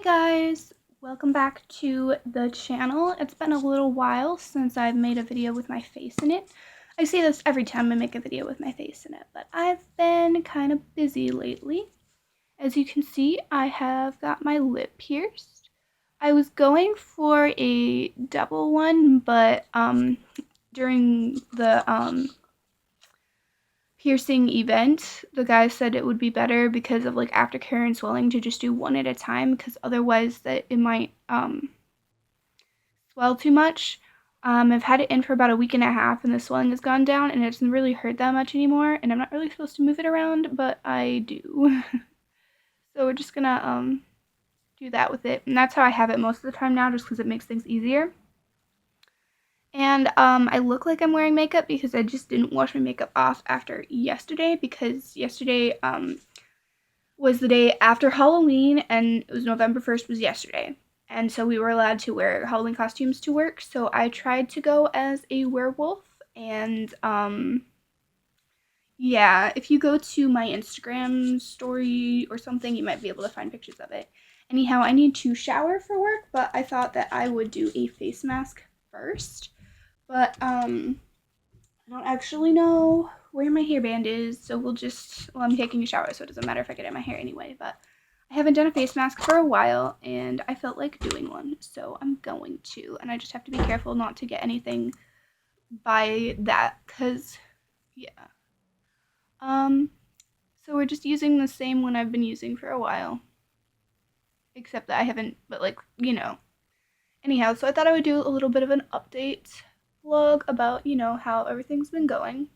Hey guys, welcome back to the channel. It's been a little while since I've made a video with my face in it. I say this every time I make a video with my face in it, but I've been kind of busy lately. As you can see, I have got my lip pierced. I was going for a double one, but during the piercing event, the guy said it would be better because of like aftercare and swelling to just do one at a time, because otherwise that it might swell too much. I've had it in for about a week and a half and the swelling has gone down and it doesn't really hurt that much anymore, and I'm not really supposed to move it around, but I do. So we're just gonna do that with it, and that's how I have it most of the time now, just because it makes things easier. And I look like I'm wearing makeup because I just didn't wash my makeup off after yesterday, because yesterday was the day after Halloween, and it was November 1st was yesterday. And so we were allowed to wear Halloween costumes to work, so I tried to go as a werewolf, and yeah, if you go to my Instagram story or something, you might be able to find pictures of it. Anyhow, I need to shower for work, but I thought that I would do a face mask first. But I don't actually know where my hairband is, so well, I'm taking a shower, so it doesn't matter if I get in my hair anyway, but I haven't done a face mask for a while, and I felt like doing one, so I'm going to, and I just have to be careful not to get anything by that, because, yeah. So we're just using the same one I've been using for a while, except that I haven't, but anyhow, so I thought I would do a little bit of an update vlog about, how everything's been going.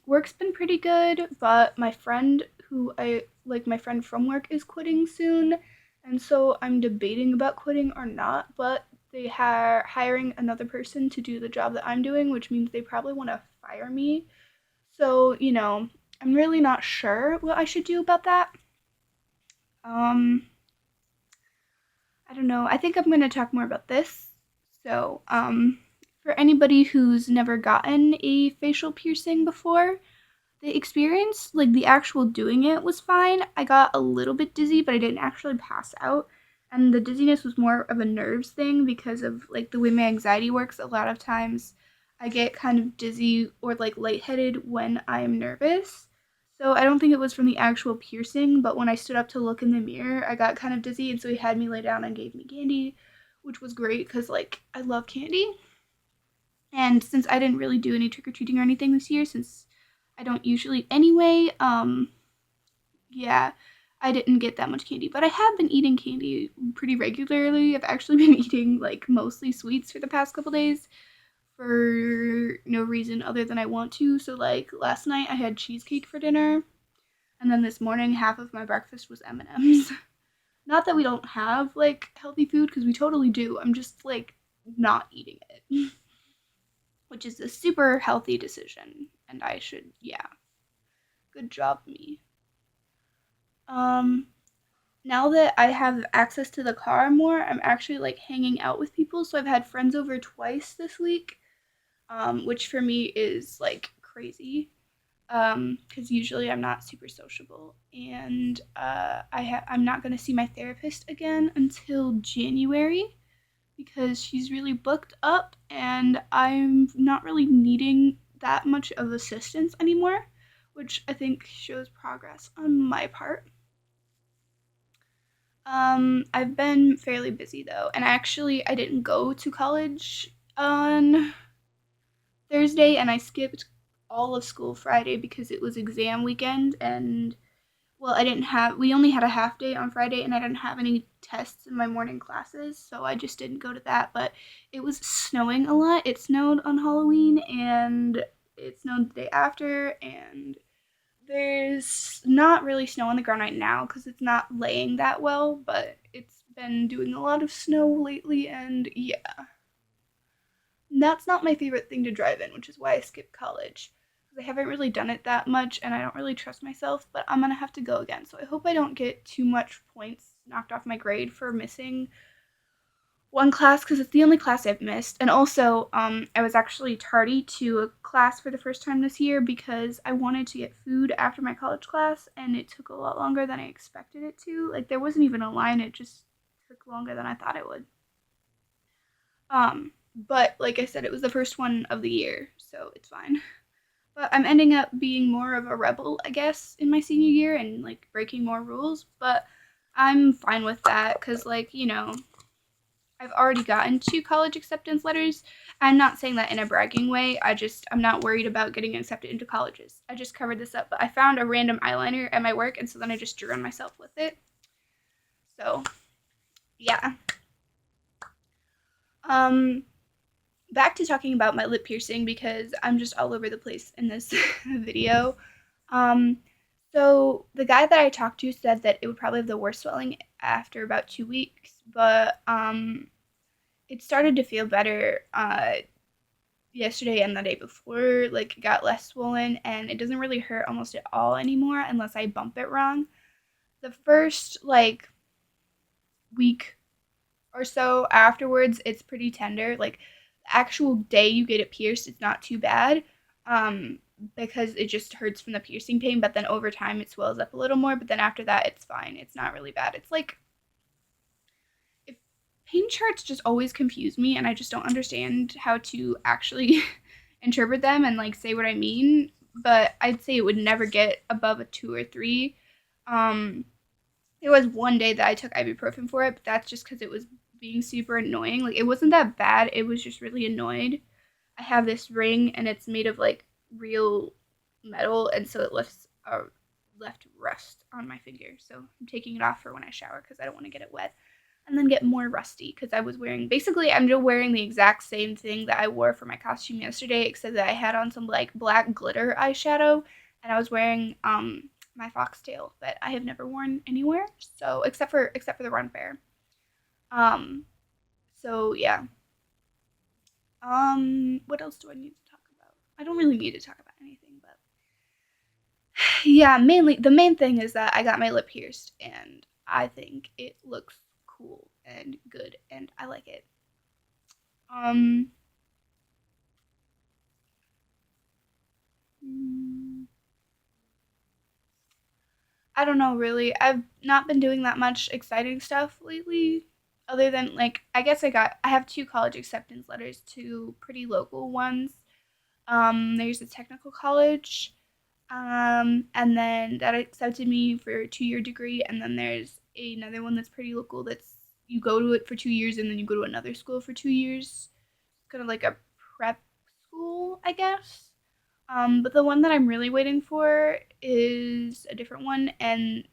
Work's been pretty good, but my friend my friend from work is quitting soon, and so I'm debating about quitting or not, but they are hiring another person to do the job that I'm doing, which means they probably want to fire me. So, I'm really not sure what I should do about that. Um, I don't know. I think I'm going to talk more about this. So, for anybody who's never gotten a facial piercing before, the experience, like the actual doing it, was fine. I got a little bit dizzy, but I didn't actually pass out. And the dizziness was more of a nerves thing because of like the way my anxiety works. A lot of times I get kind of dizzy or like lightheaded when I'm nervous. So I don't think it was from the actual piercing, but when I stood up to look in the mirror, I got kind of dizzy, and so he had me lay down and gave me candy, which was great because like I love candy. And since I didn't really do any trick or treating or anything this year, since I don't usually anyway, yeah, I didn't get that much candy. But I have been eating candy pretty regularly. I've actually been eating like mostly sweets for the past couple days for no reason other than I want to. So like last night I had cheesecake for dinner, and then this morning half of my breakfast was M&Ms. Not that we don't have like healthy food, because we totally do. I'm just like not eating it, which is a super healthy decision, and I should, yeah. Good job, me. Um, Now that I have access to the car more, I'm actually like hanging out with people. So I've had friends over twice this week, which for me is like crazy. Because usually I'm not super sociable, and I'm not gonna see my therapist again until January because she's really booked up, and I'm not really needing that much of assistance anymore, which I think shows progress on my part. I've been fairly busy though, and I didn't go to college on Thursday, and I skipped all of school Friday because it was exam weekend, and well, we only had a half day on Friday, and I didn't have any tests in my morning classes, so I just didn't go to that. But it was snowing a lot. It snowed on Halloween, and it snowed the day after, and there's not really snow on the ground right now because it's not laying that well, but it's been doing a lot of snow lately, and yeah. That's not my favorite thing to drive in, which is why I skipped college. Because I haven't really done it that much, and I don't really trust myself, but I'm gonna have to go again. So I hope I don't get too much points knocked off my grade for missing one class because it's the only class I've missed. And also, I was actually tardy to a class for the first time this year because I wanted to get food after my college class, and it took a lot longer than I expected it to. Like, there wasn't even a line, it just took longer than I thought it would. But like I said, it was the first one of the year, so it's fine. But I'm ending up being more of a rebel, I guess, in my senior year and like breaking more rules. But I'm fine with that because, like, I've already gotten 2 college acceptance letters. I'm not saying that in a bragging way. I'm not worried about getting accepted into colleges. I just covered this up, but I found a random eyeliner at my work, and so then I just drew on myself with it. So, yeah. Um, Back to talking about my lip piercing because I'm just all over the place in this video. Um, so the guy that I talked to said that it would probably have the worst swelling after about 2 weeks, but it started to feel better yesterday and the day before. Like, it got less swollen and it doesn't really hurt almost at all anymore unless I bump it wrong. The first like week or so afterwards, it's pretty tender. Like, the actual day you get it pierced, it's not too bad. Um, because it just hurts from the piercing pain, but then over time it swells up a little more, but then after that it's fine. It's not really bad. It's like, if pain charts just always confuse me and I just don't understand how to actually interpret them and like say what I mean, but I'd say it would never get above a 2 or 3. Um there was one day that I took ibuprofen for it, but that's just because it was being super annoying. Like, it wasn't that bad, it was just really annoyed. I have this ring and it's made of like real metal, and so it left rust on my finger. So I'm taking it off for when I shower because I don't want to get it wet and then get more rusty because I'm just wearing the exact same thing that I wore for my costume yesterday, except that I had on some like black glitter eyeshadow and I was wearing my foxtail that I have never worn anywhere. So except for the Run Fair. Um so yeah. What else do I need to talk about? I don't really need to talk about anything, but yeah, mainly the main thing is that I got my lip pierced and I think it looks cool and good and I like it. Um mm, I don't know really. I've not been doing that much exciting stuff lately other than like I have 2 college acceptance letters, 2 pretty local ones. There's a technical college, and then that accepted me for a 2-year degree, and then there's another one that's pretty local. That's you go to it for 2 years, and then you go to another school for 2 years, kind of like a prep school, I guess. But the one that I'm really waiting for is a different one, and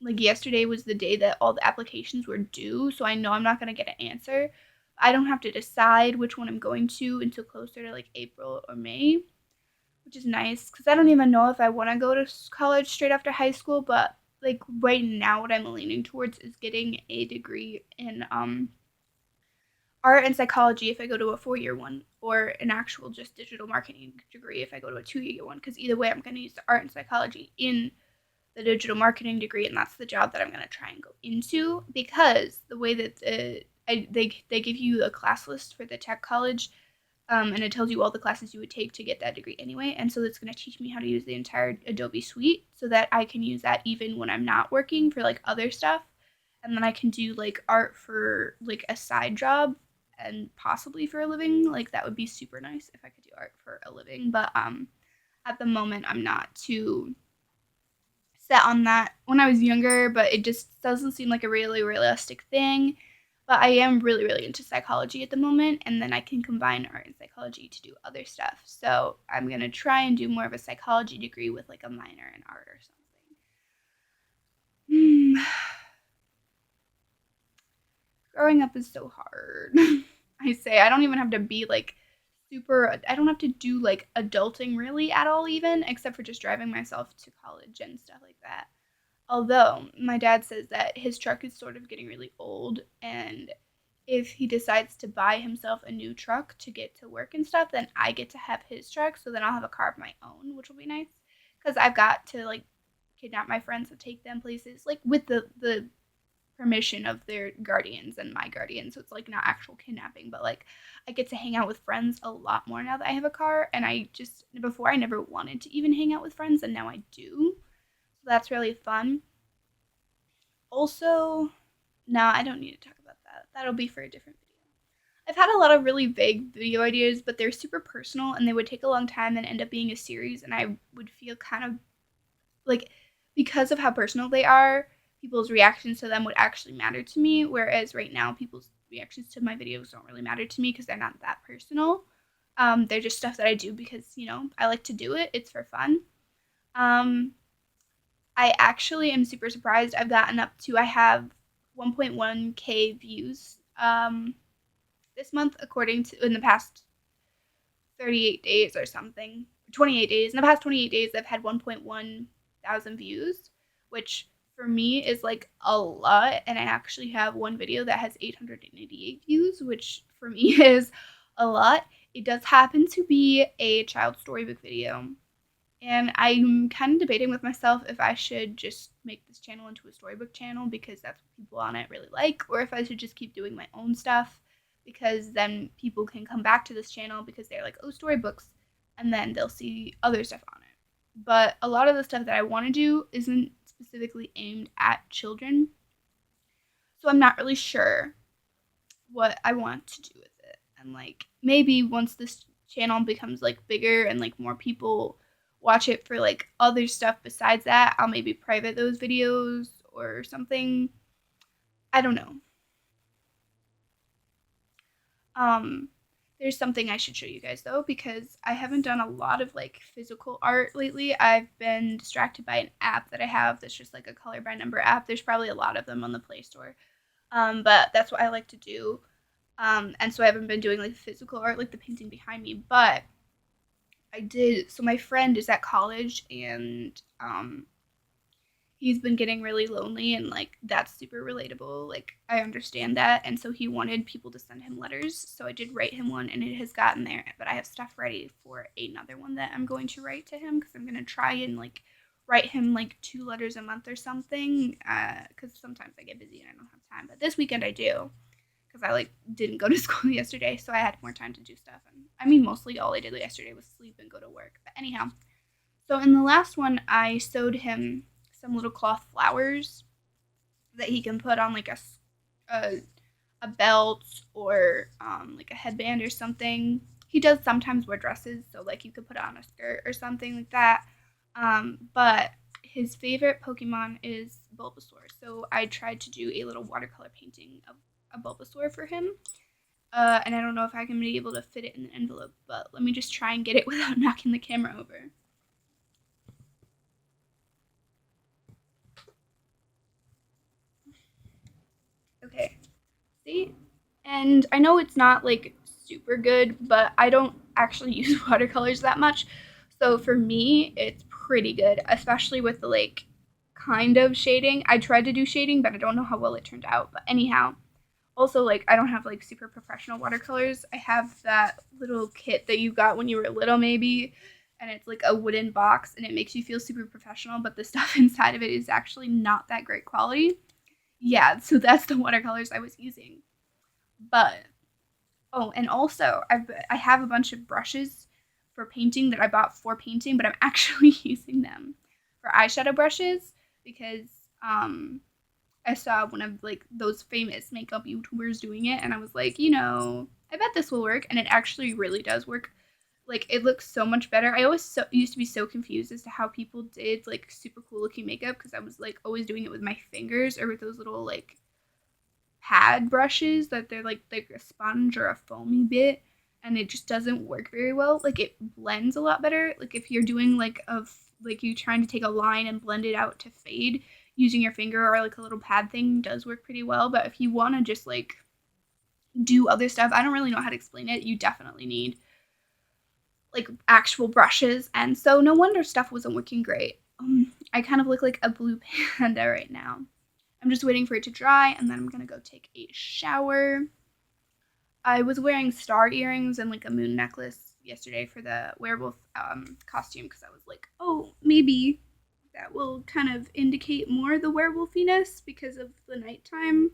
like yesterday was the day that all the applications were due, so I know I'm not gonna get an answer. I don't have to decide which one I'm going to until closer to like April or May, which is nice because I don't even know if I want to go to college straight after high school. But like right now, what I'm leaning towards is getting a degree in art and psychology if I go to a 4-year one, or an actual just digital marketing degree if I go to a 2-year one. Because either way, I'm going to use the art and psychology in the digital marketing degree, and that's the job that I'm going to try and go into. Because the way that they give you a class list for the tech college, and it tells you all the classes you would take to get that degree anyway. And so it's going to teach me how to use the entire Adobe suite so that I can use that even when I'm not working for like other stuff. And then I can do like art for like a side job and possibly for a living. Like, that would be super nice if I could do art for a living. But at the moment I'm not too set on that. When I was younger, but it just doesn't seem like a really realistic thing. But I am really, really into psychology at the moment, and then I can combine art and psychology to do other stuff. So I'm gonna try and do more of a psychology degree with like a minor in art or something. Hmm. Growing up is so hard. I say I don't even have to be like I don't have to do like adulting really at all, even, except for just driving myself to college and stuff like that. Although my dad says that his truck is sort of getting really old, and if he decides to buy himself a new truck to get to work and stuff, then I get to have his truck. So then I'll have a car of my own, which will be nice. Because I've got to like kidnap my friends and take them places, like with the permission of their guardians and my guardian. So it's like not actual kidnapping, but like I get to hang out with friends a lot more now that I have a car. And I just, before I never wanted to even hang out with friends, and now I do. So that's really fun. Also, no, I don't need to talk about that. That'll be for a different video. I've had a lot of really vague video ideas, but they're super personal and they would take a long time and end up being a series. And I would feel kind of like, because of how personal they are, people's reactions to them would actually matter to me. Whereas right now, people's reactions to my videos don't really matter to me because they're not that personal. They're just stuff that I do because, I like to do it. It's for fun. Um, I actually am super surprised. I have 1.1K views this month, according to in the past 38 days or something. 28 days. In the past 28 days, I've had 1.1 thousand views, which for me is like a lot. And I actually have one video that has 888 views, which for me is a lot. It does happen to be a child storybook video. And I'm kind of debating with myself if I should just make this channel into a storybook channel because that's what people on it really like, or if I should just keep doing my own stuff because then people can come back to this channel because they're like, oh, storybooks, and then they'll see other stuff on it. But a lot of the stuff that I want to do isn't specifically aimed at children, so I'm not really sure what I want to do with it. And like maybe once this channel becomes like bigger and like more people watch it for like other stuff besides that, I'll maybe private those videos or something. I don't know. Um there's something I should show you guys though because I haven't done a lot of like physical art lately. I've been distracted by an app that I have that's just like a color by number app. There's probably a lot of them on the Play Store. But that's what I like to do. And so I haven't been doing like physical art, like the painting behind me, but I did. So my friend is at college and he's been getting really lonely and like that's super relatable. Like I understand that. And so he wanted people to send him letters. So I did write him one and it has gotten there, but I have stuff ready for another one that I'm going to write to him because I'm going to try and like write him like 2 letters a month or something because sometimes I get busy and I don't have time. But this weekend I do because I like didn't go to school yesterday, so I had more time to do stuff. And I mean, mostly all I did yesterday was sleep and go to work. But anyhow, so in the last one, I sewed him some little cloth flowers that he can put on like a, a belt or like a headband or something. He does sometimes wear dresses, so like you could put on a skirt or something like that. But his favorite Pokemon is Bulbasaur, so I tried to do a little watercolor painting of a Bulbasaur for him. And I don't know if I can be able to fit it in an envelope, but let me just try and get it without knocking the camera over. Okay, see? And I know it's not like super good, but I don't actually use watercolors that much. So for me, it's pretty good, especially with the like kind of shading. I tried to do shading, but I don't know how well it turned out. But anyhow, also like I don't have like super professional watercolors. I have that little kit that you got when you were little maybe, and it's like a wooden box and it makes you feel super professional, but the stuff inside of it is actually not that great quality. Yeah, so that's the watercolors I was using. But oh, and also I have a bunch of brushes for painting that I bought for painting, but I'm actually using them for eyeshadow brushes because I saw one of like those famous makeup YouTubers doing it, and I was like, I bet this will work, and it actually really does work. Like it looks so much better. I always used to be so confused as to how people did like super cool looking makeup because I was like always doing it with my fingers or with those little like pad brushes that they're like a sponge or a foamy bit, and it just doesn't work very well. Like it blends a lot better. Like if you're doing like you trying to take a line and blend it out to fade using your finger or like a little pad thing does work pretty well. But if you want to just like do other stuff, I don't really know how to explain it. You definitely need like actual brushes, and so no wonder stuff wasn't working great. I kind of look like a blue panda right now. I'm just waiting for it to dry, and then I'm gonna go take a shower. I was wearing star earrings and like a moon necklace yesterday for the werewolf costume because I was like, oh, maybe that will kind of indicate more the werewolfiness because of the nighttime.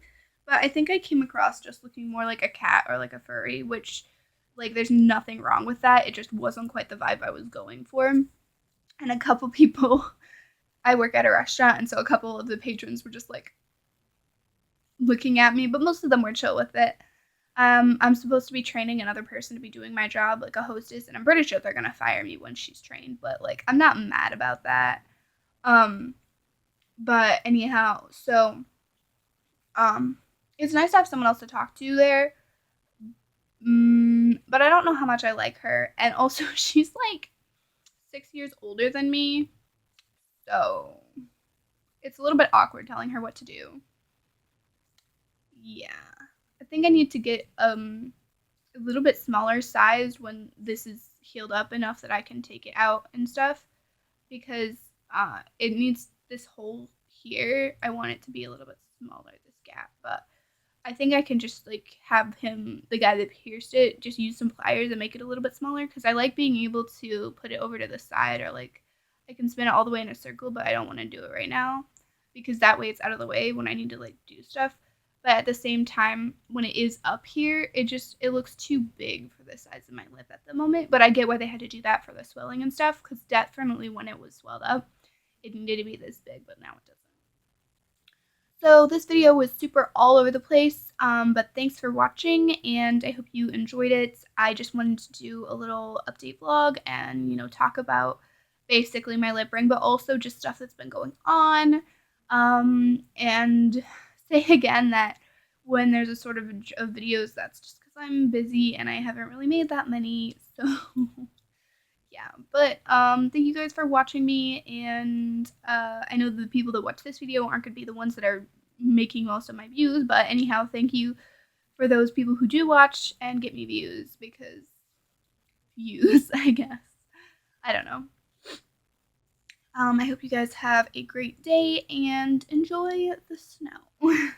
But I think I came across just looking more like a cat or like a furry, which, like, there's nothing wrong with that. It just wasn't quite the vibe I was going for. And a couple people, I work at a restaurant, and so a couple of the patrons were just like looking at me, but most of them were chill with it. I'm supposed to be training another person to be doing my job, like a hostess, and I'm pretty sure they're gonna fire me when she's trained, but like I'm not mad about that. Um, but anyhow, so um, it's nice to have someone else to talk to there. But I don't know how much I like her, and also she's like 6 years older than me, so it's a little bit awkward telling her what to do. Yeah, I think I need to get a little bit smaller sized when this is healed up enough that I can take it out and stuff, because it needs this hole here. I want it to be a little bit smaller, this gap, but I think I can just like have him, the guy that pierced it, just use some pliers and make it a little bit smaller, because I like being able to put it over to the side, or like I can spin it all the way in a circle, but I don't want to do it right now because that way it's out of the way when I need to like do stuff. But at the same time, when it is up here, it looks too big for the size of my lip at the moment. But I get why they had to do that for the swelling and stuff, because definitely when it was swelled up, it needed to be this big, but now it doesn't. So this video was super all over the place, but thanks for watching, and I hope you enjoyed it. I just wanted to do a little update vlog and, talk about basically my lip ring, but also just stuff that's been going on, and say again that when there's a sort of videos, that's just because I'm busy and I haven't really made that many, so yeah. But thank you guys for watching me, and I know the people that watch this video aren't going to be the ones that are making most of my views, but anyhow, thank you for those people who do watch and get me views, because views, I guess. I don't know. I hope you guys have a great day and enjoy the snow.